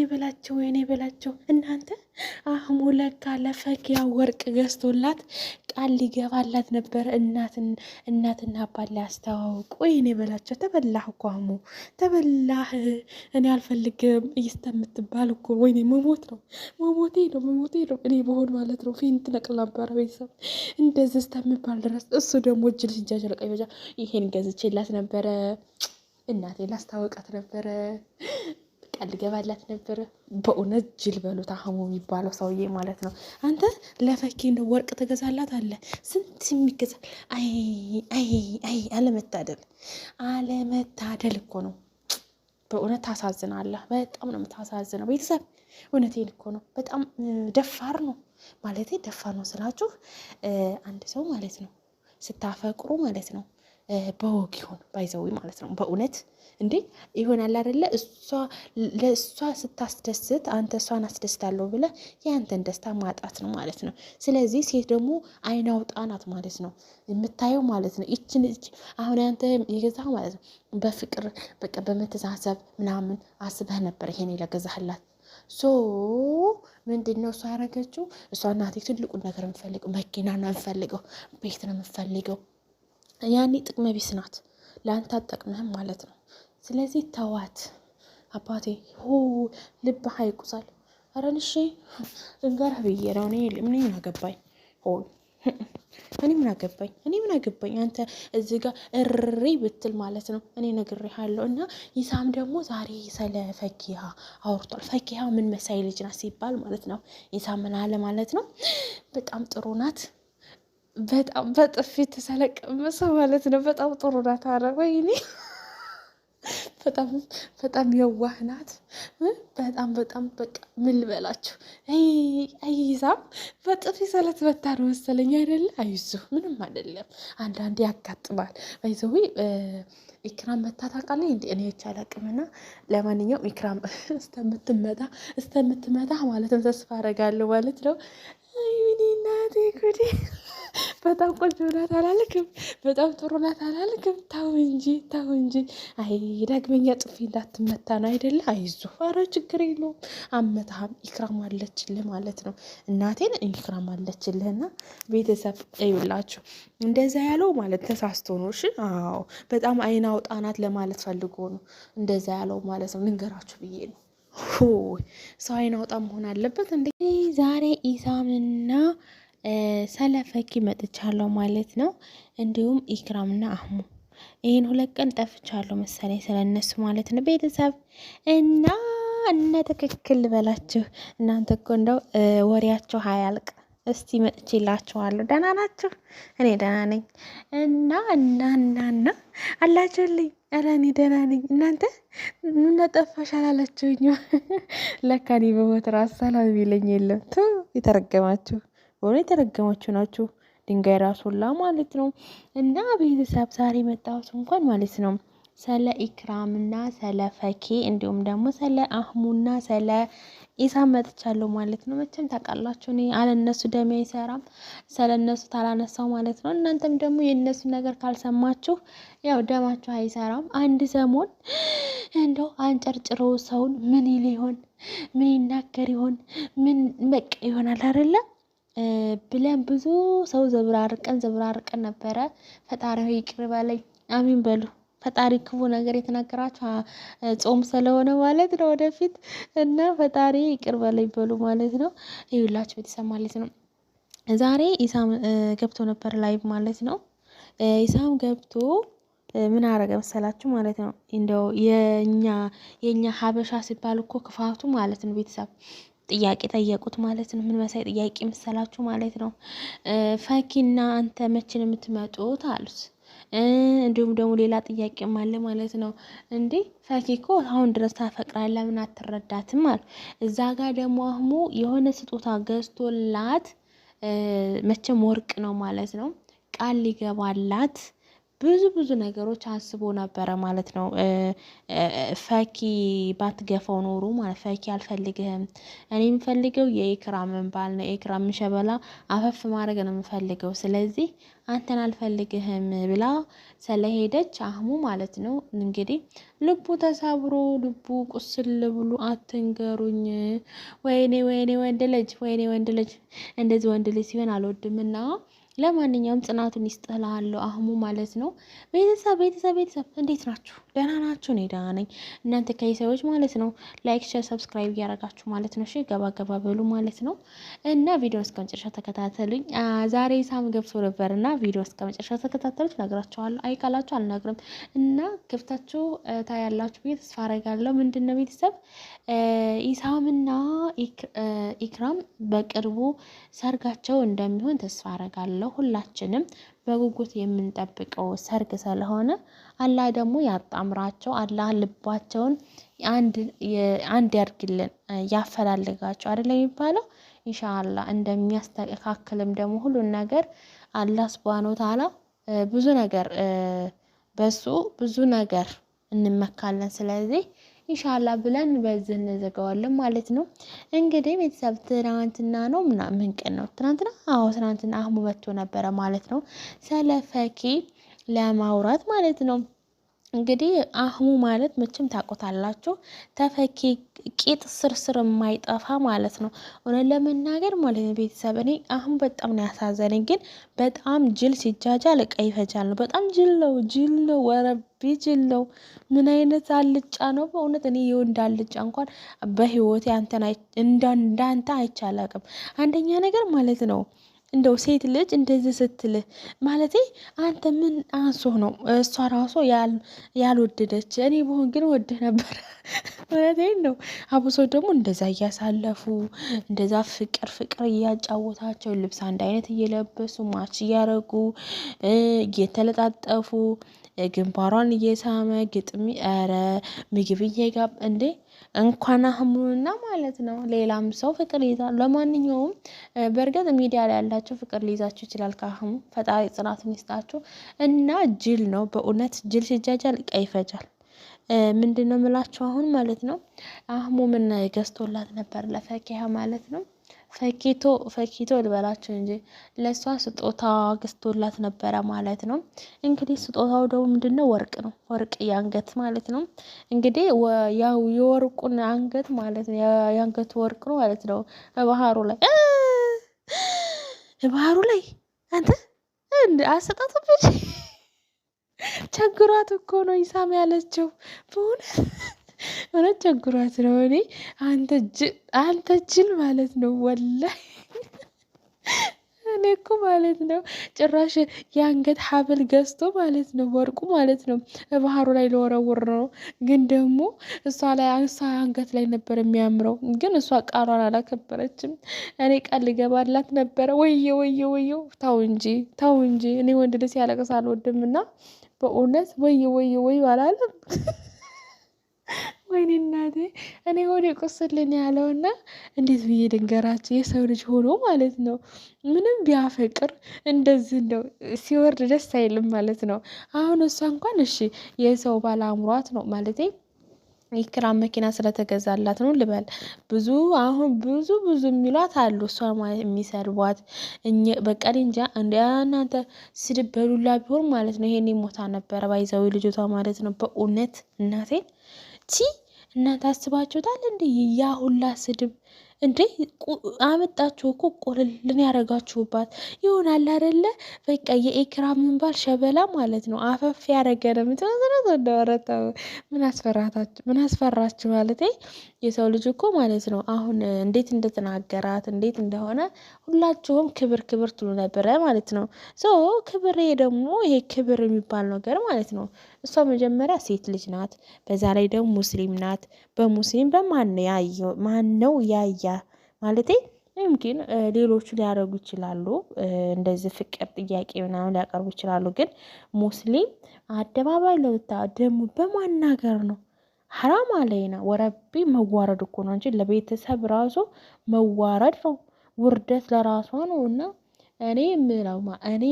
ወይኔ በላቸው እናንተ። አህሙ ለካ ለፈኪያ ወርቅ ገዝቶላት ቃል ሊገባላት ነበር። እናትና አባት ላይ አስተዋውቁ። ወይኔ በላቸው። ተበላህ እኮ አህሙ ተበላህ። እኔ አልፈልግም እየስተምትባል እኮ ወይኔ መሞቴ ነው። እኔ በሆን ማለት ነው ፊንት ነቅል ነበረ ቤተሰብ እንደዚህ እስከምባል ድረስ። እሱ ደግሞ እጅል ሲጃጅ ለቀ ይበጃ። ይሄን ገዝቼላት ነበረ፣ እናቴ ላስታወቃት ነበረ፣ ቃል ገባላት ነበረ። በእውነት ጅል በሉት አህሙ የሚባለው ሰውዬ ማለት ነው። አንተ ለፈኪ እንደ ወርቅ ትገዛላት አለ ስንት የሚገዛል። አይ አለመታደል እኮ ነው። በእውነት ታሳዝናለህ። በጣም ነው የምታሳዝነው ቤተሰብ። እውነቴን እኮ ነው። በጣም ደፋር ነው ማለት ደፋር ነው ስላችሁ አንድ ሰው ማለት ነው ስታፈቅሩ ማለት ነው በወግ ይሁን ባይዘዊ ማለት ነው። በእውነት እንዴ ይሆናል አይደለ? ለእሷ ስታስደስት አንተ እሷን አስደስታለሁ ብለህ የአንተን ደስታ ማጣት ነው ማለት ነው። ስለዚህ ሴት ደግሞ አይን አውጣ ናት ማለት ነው የምታየው ማለት ነው። ይችን አሁን አንተ የገዛህ ማለት ነው በፍቅር በቃ በመተሳሰብ ምናምን አስበህ ነበር ይሄን ለገዛህላት። ምንድን ነው እሷ ያደረገችው? እሷ እናቴ ትልቁን ነገር የምፈልገው መኪና ነው የምፈልገው፣ ቤት ነው የምፈልገው። ያኔ ጥቅመ ቢስ ናት፣ ለአንተ አትጠቅምህም ማለት ነው። ስለዚህ ተዋት አባቴ። ልብህ አይቁሳል። አረንሺ እንገርህ ብዬ ነው እኔ ምን አገባኝ። እኔ ምን አገባኝ አንተ እዚህ ጋር እሪ ብትል ማለት ነው። እኔ ነግሬሃለሁ። እና ይሳም ደግሞ ዛሬ ስለ ፈኪሃ አውርቷል። ፈኪሃ ምን መሳይ ልጅ ናት ሲባል ማለት ነው ይሳም ምን አለ ማለት ነው፣ በጣም ጥሩ ናት፣ በጣም በጥፊ ተሰለቀመሰ ማለት ነው። በጣም ጥሩ ናት አረ ወይኔ በጣም የዋህ ናት። በጣም በቃ ምን ልበላችሁ። አይዛም በጥፊ ሰለት መታ ነው መሰለኝ አይደለ? አይዞህ ምንም አይደለም፣ አንዳንዴ ያጋጥማል። ባይዘዊ ኢክራም መታ ታውቃለች እንዴ? እኔ አላቅምና ለማንኛውም ኢክራም እስተምትመታ ማለት ነው ተስፋ አደርጋለሁ ማለት ነው። አይ ምን እናቴ ጉዴ በጣም ቆንጆ ናት አላልክም? በጣም ጥሩ ናት አላልክም? ተው እንጂ። አይ ዳግመኛ ጥፊ እንዳትመታ ነው አይደለ? አይዞህ፣ ኧረ ችግር የለውም። አመታህም ኢክራም አለችልህ ማለት ነው። እናቴን ኢክራም አለችልህና ቤተሰብ ይውላችሁ እንደዛ ያለው ማለት ተሳስቶ ነው። እሺ አዎ፣ በጣም አይን አውጣ ናት ለማለት ፈልጎ ነው እንደዛ ያለው ማለት ነው። ልንገራችሁ ብዬ ነው። ሰው አይን አውጣ መሆን አለበት እንዴ? ዛሬ ኢሳምና ሰለፈኪ መጥቻለሁ ማለት ነው። እንዲሁም ኢክራምና አህሙ ይህን 2 ቀን ጠፍቻለሁ መሰለኝ ስለነሱ ማለት ነው ቤተሰብ። እና ትክክል በላችሁ እናንተ እኮ እንደው ወሬያቸው ሀያልቅ። እስቲ መጥቼላችኋለሁ። ደህና ናችሁ? እኔ ደህና ነኝ። እና አላችሁልኝ? ኧረ እኔ ደህና ነኝ። እናንተ ምን ጠፋሽ አላላችሁኝም? ለካ እኔ በሞት ራስ ሰላም ይለኝ የለም። የተረገማችሁ ሆነ የተረገማችሁ ናችሁ። ድንጋይ ራሱላ ማለት ነው። እና ቤተሰብ ዛሬ መጣሁት እንኳን ማለት ነው ስለ ኢክራምና ስለ ፈኪ እንዲሁም ደግሞ ስለ አህሙና ስለ ኢሳም መጥቻለሁ ማለት ነው። መቼም ታውቃላችሁ እኔ አለነሱ ደሜ አይሰራም ስለነሱ ታላነሳው ማለት ነው። እናንተም ደግሞ የነሱ ነገር ካልሰማችሁ ያው ደማችሁ አይሰራም። አንድ ሰሞን እንደው አንጨርጭሮ ሰውን ምን ይል ይሆን ምን ይናገር ይሆን ምን በቃ ይሆናል አይደለ ብለን ብዙ ሰው ዘብራርቀን ነበረ። ፈጣሪ ይቅር በለኝ አሚን በሉ። ፈጣሪ ክፉ ነገር የተናገራችሁ ጾም ስለሆነ ማለት ነው ወደፊት እና ፈጣሪ ይቅር በለኝ በሉ ማለት ነው። ይኸውላችሁ ቤተሰብ ማለት ነው ዛሬ ኢሳም ገብቶ ነበር ላይቭ ማለት ነው። ኢሳም ገብቶ ምን አረገ መሰላችሁ ማለት ነው። እንደው የኛ ሀበሻ ሲባል እኮ ክፋቱ ማለት ነው ቤተሰብ ጥያቄ ጠየቁት ማለት ነው። ምን መሳይ ጥያቄ መሰላችሁ ማለት ነው። ፈኪና አንተ መቼ ነው የምትመጡት አሉት። እንዲሁም ደግሞ ሌላ ጥያቄም አለ ማለት ነው። እንዴ ፈኪ እኮ አሁን ድረስ ታፈቅራለህ ለምን አትረዳትም አሉ። እዛ ጋር ደግሞ አህሙ የሆነ ስጦታ ገዝቶላት መቼም ወርቅ ነው ማለት ነው ቃል ሊገባላት ብዙ ነገሮች አስቦ ነበረ ማለት ነው። ፈኪ ባትገፋው ኖሩ ማለት ፈኪ አልፈልግህም፣ እኔ የምፈልገው የኢክራምን ባል ነው፣ የኢክራምን ሸበላ አፈፍ ማድረግ ነው የምፈልገው፣ ስለዚህ አንተን አልፈልግህም ብላ ስለሄደች አህሙ ማለት ነው እንግዲህ ልቡ ተሳብሮ ልቡ ቁስል ብሎ አትንገሩኝ። ወይኔ ወንድ ልጅ እንደዚህ ወንድ ልጅ ሲሆን አልወድምና ለማንኛውም ጽናቱን ይስጥላለሁ አህሙ ማለት ነው። ቤተሰብ እንዴት ናችሁ? ደህና ናችሁ? እኔ ደህና ነኝ። እናንተ ከይሰዎች ማለት ነው ላይክ፣ ሼር፣ ሰብስክራይብ እያደረጋችሁ ማለት ነው። እሺ ገባ በሉ ማለት ነው። እና ቪዲዮ እስከ መጨረሻ ተከታተሉኝ። ዛሬ ኢሳም ገብቶ ነበር እና ቪዲዮ እስከ መጨረሻ ተከታተሉት፣ ነግራችኋለሁ። አይቃላችሁ አልነግርም እና ክፍታችሁ ታያላችሁ ብዬ ተስፋ አደርጋለሁ። ምንድነው ቤተሰብ ኢሳምና ኢክራም በቅርቡ ሰርጋቸው እንደሚሆን ተስፋ አደርጋለሁ። ሁላችንም በጉጉት የምንጠብቀው ሰርግ ስለሆነ አላህ ደግሞ ያጣምራቸው፣ አላህ ልባቸውን አንድ ያርግልን፣ ያፈላልጋቸው አይደል የሚባለው። ኢንሻአላህ እንደሚያስተካክልም ደግሞ ሁሉን ነገር አላህ ሱብሃነሁ ወተዓላ ብዙ ነገር በሱ ብዙ ነገር እንመካለን። ስለዚህ ኢንሻአላህ ብለን በዚህ እንዘጋዋለን ማለት ነው። እንግዲህ ቤተሰብ ትናንትና ነው ምን ቀን ነው ትናንትና? አዎ ትናንትና አህሙ መጥቶ ነበረ ማለት ነው፣ ስለ ፈኪ ለማውራት ማለት ነው። እንግዲህ አህሙ ማለት መቼም ታውቁታላችሁ፣ ተፈኪ ቂጥ ስርስር የማይጠፋ ማለት ነው። እውነት ለመናገር ማለት ነው ቤተሰብ እኔ አህሙ በጣም ነው ያሳዘነኝ። ግን በጣም ጅል ሲጃጃል እቃ ይፈጃል ነው። በጣም ጅል ነው ወረቢ ጅል ነው። ምን አይነት አልጫ ነው በእውነት። እኔ የወንድ አልጫ እንኳን በህይወቴ እንዳንተ አይቻላቅም። አንደኛ ነገር ማለት ነው እንደው ሴት ልጅ እንደዚህ ስትልህ ማለቴ አንተ ምን አንሶህ ነው እሷ ራሱ ያልወደደች? እኔ በሆን ግን ወድህ ነበር። እውነቴን ነው። አብሶ ደግሞ እንደዛ እያሳለፉ እንደዛ ፍቅር እያጫወታቸው ልብስ አንድ አይነት እየለበሱ ማች እያረጉ እየተለጣጠፉ ግንባሯን እየሳመ ግጥሚ ኧረ ምግብ እየጋብ እንዴ እንኳን አህሙና ማለት ነው ሌላም ሰው ፍቅር ይዛል። ለማንኛውም በእርግጥ ሚዲያ ላይ ያላችሁ ፍቅር ሊይዛችሁ ይችላል ከአህሙ። ፈጣሪ ጽናቱን ይስጣችሁ። እና ጅል ነው በእውነት ጅል ሲጃጃል እቃ ይፈጃል። ምንድነው የምላችሁ አሁን ማለት ነው አህሙ ምን ገዝቶላት ነበር ለፈኪሀ ማለት ነው። ፈኪቶ ልበላችሁ እንጂ ለእሷ ስጦታ ገዝቶላት ነበረ ማለት ነው። እንግዲህ ስጦታው ደግሞ ምንድነው? ወርቅ ነው። ወርቅ የአንገት ማለት ነው። እንግዲህ ያው የወርቁን አንገት ማለት ነው፣ የአንገቱ ወርቅ ነው ማለት ነው። ባህሩ ላይ አንተ አሰጣጥብሽ ቸግሯት እኮ ነው ኢሳም ያለችው በእውነት ቸግሯት ነው። እኔ አንተ ጅል ማለት ነው ወላሂ። እኔ እኮ ማለት ነው ጭራሽ የአንገት ሀብል ገዝቶ ማለት ነው ወርቁ ማለት ነው ባህሩ ላይ ለወረውር ነው። ግን ደግሞ እሷ አንገት ላይ ነበር የሚያምረው። ግን እሷ ቃሏን አላከበረችም። እኔ ቃል ልገባላት ነበረ። ወየ ተው እንጂ እኔ ወንድ ልጅ ሲያለቅስ አልወድምና በእውነት ወየ አላለም። ወይኔ እናቴ እኔ ሆዴ ቁስልን ያለውና እንዴት ብዬ ድንገራቸው የሰው ልጅ ሆኖ ማለት ነው ምንም ቢያፈቅር እንደዚህ እንደው ሲወርድ ደስ አይልም ማለት ነው። አሁን እሷ እንኳን እሺ የሰው ባለ አምሯት ነው ማለት ኢክራም መኪና ስለተገዛላት ነው ልበል። አሁን ብዙ የሚሏት አሉ፣ እሷ የሚሰርቧት በቃ እንጃ። እናንተ ስድብ በሉላ ቢሆን ማለት ነው ይሄኔ ሞታ ነበረ ባይዛዊ ልጅቷ ማለት ነው። በእውነት እናቴን እናንተ አስባችሁታል እንዴ? ያ ሁላ ስድብ እንዴ አመጣችሁ እኮ ቆልልን ያረጋችሁባት ይሆናል አይደለ? በቃ የኢክራምን ባል ሸበላ ማለት ነው አፈፍ ያረገ ነው ምትወዘረው እንደወረታው። ምን አስፈራችሁ ማለት የሰው ልጅ እኮ ማለት ነው አሁን እንዴት እንደተናገራት እንዴት እንደሆነ ሁላችሁም ክብር ትሉ ነበረ ማለት ነው። ክብር ደግሞ ይሄ ክብር የሚባል ነገር ማለት ነው። እሷ መጀመሪያ ሴት ልጅ ናት፣ በዛ ላይ ደግሞ ሙስሊም ናት። በሙስሊም ማን ነው ያያ ማለቴ ግን ሌሎቹ ሊያደርጉ ይችላሉ፣ እንደዚህ ፍቅር ጥያቄ ምናምን ሊያቀርቡ ይችላሉ። ግን ሙስሊም አደባባይ ለውታ ደግሞ በማናገር ነው ሐራም አለይና ወረቢ መዋረድ እኮ ነው እንጂ ለቤተሰብ ራሱ መዋረድ ነው፣ ውርደት ለራሷ ነው። እና እኔ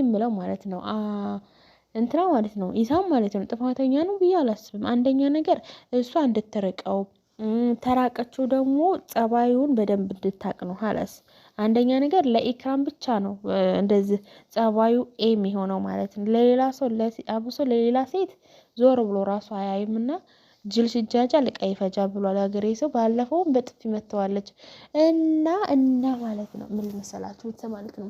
የምለው ማለት ነው እንትና ማለት ነው ኢሳም ማለት ነው ጥፋተኛ ነው ብዬ አላስብም። አንደኛ ነገር እሷ እንድትርቀው ተራቀችው ደግሞ ጸባዩን በደንብ እንድታቅ ነው ሀላስ። አንደኛ ነገር ለኢክራም ብቻ ነው እንደዚህ ጸባዩ የሚሆነው ማለት ነው። ለሌላ ሰው አብሶ ለሌላ ሴት ዞር ብሎ ራሱ አያይምና ጅል ሲጃጃ ልቃ ይፈጃ ብሏል ያገሬ ሰው። ባለፈውም በጥፊ መተዋለች እና ማለት ነው ምን መሰላችሁ ማለት ነው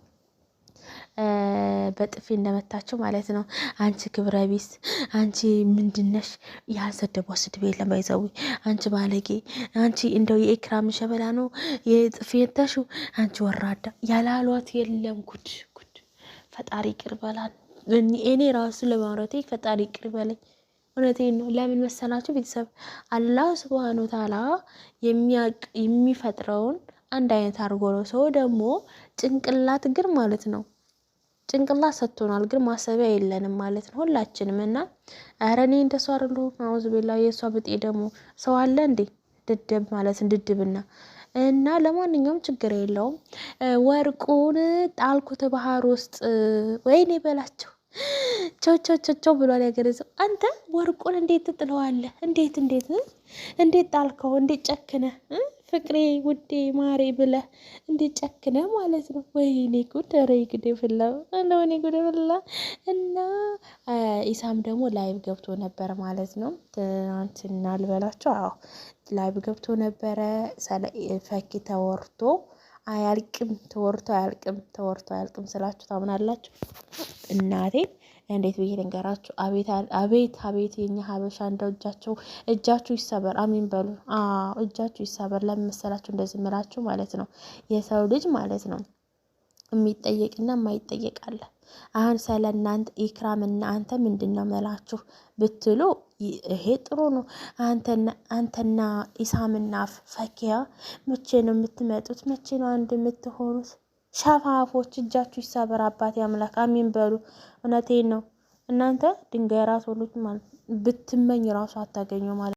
በጥፊ እንደመታቸው ማለት ነው። አንቺ ክብረ ቢስ፣ አንቺ ምንድነሽ? ያልሰደቧ ስድብ የለም ባይዘዊ። አንቺ ባለጌ፣ አንቺ እንደው የኢክራም ሸበላ ነው የጥፊ የተሹ፣ አንቺ ወራዳ ያላሏት የለም። ጉድ ጉድ! ፈጣሪ ቅር በላል። እኔ ራሱ ለማውራቴ ፈጣሪ ቅር በለኝ። እውነቴን ነው። ለምን መሰላችሁ ቤተሰብ? አላህ ሱብሃነሁ ወተዓላ የሚፈጥረውን አንድ አይነት አድርጎ ነው። ሰው ደግሞ ጭንቅላት ግን ማለት ነው ጭንቅላት ሰጥቶናል፣ ግን ማሰቢያ የለንም ማለት ነው ሁላችንም። እና ኧረ እኔ እንደሷ አይደለሁም። አውዝ ቢላ የእሷ ብጤ ደግሞ ሰው አለ እንዴ? ድድብ ማለት ድድብና እና ለማንኛውም ችግር የለውም። ወርቁን ጣልኩት ባህር ውስጥ ወይኔ በላቸው ቾቾቾቾ ብሏል ያገሬ ሰው። አንተ ወርቁን እንዴት ትጥለዋለህ? እንዴት ጣልከው? እንዴት ጨክነ ፍቅሬ ውዴ ማሬ ብለህ እንዴት ጨክነ ማለት ነው? ወይኔ ጉድ! ኧረ ጉዴ ፍላ ወይኔ ጉድ ፍላ። እና ኢሳም ደግሞ ላይቭ ገብቶ ነበር ማለት ነው ትናንትና ልበላቸው። አዎ ላይቭ ገብቶ ነበረ። ፈኪ ተወርቶ አያልቅም ተወርቶ አያልቅም ስላችሁ ታምናላችሁ? እናቴ እንዴት ብዬ ልንገራችሁ? አቤት የኛ ሀበሻ እንደው እጃችሁ ይሰበር። አሚን በሉ። እጃችሁ ይሰበር። ለምን መሰላችሁ እንደዚህ ምላችሁ ማለት ነው? የሰው ልጅ ማለት ነው የሚጠየቅና የማይጠየቅ አለ። አሁን ስለ እናንተ ኢክራምና አንተ ምንድን ነው መላችሁ ብትሉ ይሄ ጥሩ ነው። አንተና ኢሳምና ፈኪያ መቼ ነው የምትመጡት? መቼ ነው አንድ የምትሆኑት? ሸፋፎች እጃችሁ ይሰበር። አባቴ አምላክ አሚን በሉ። እውነቴን ነው። እናንተ ድንጋይ ራስ ሁሉት ማለት ብትመኝ ራሱ አታገኙ ማለት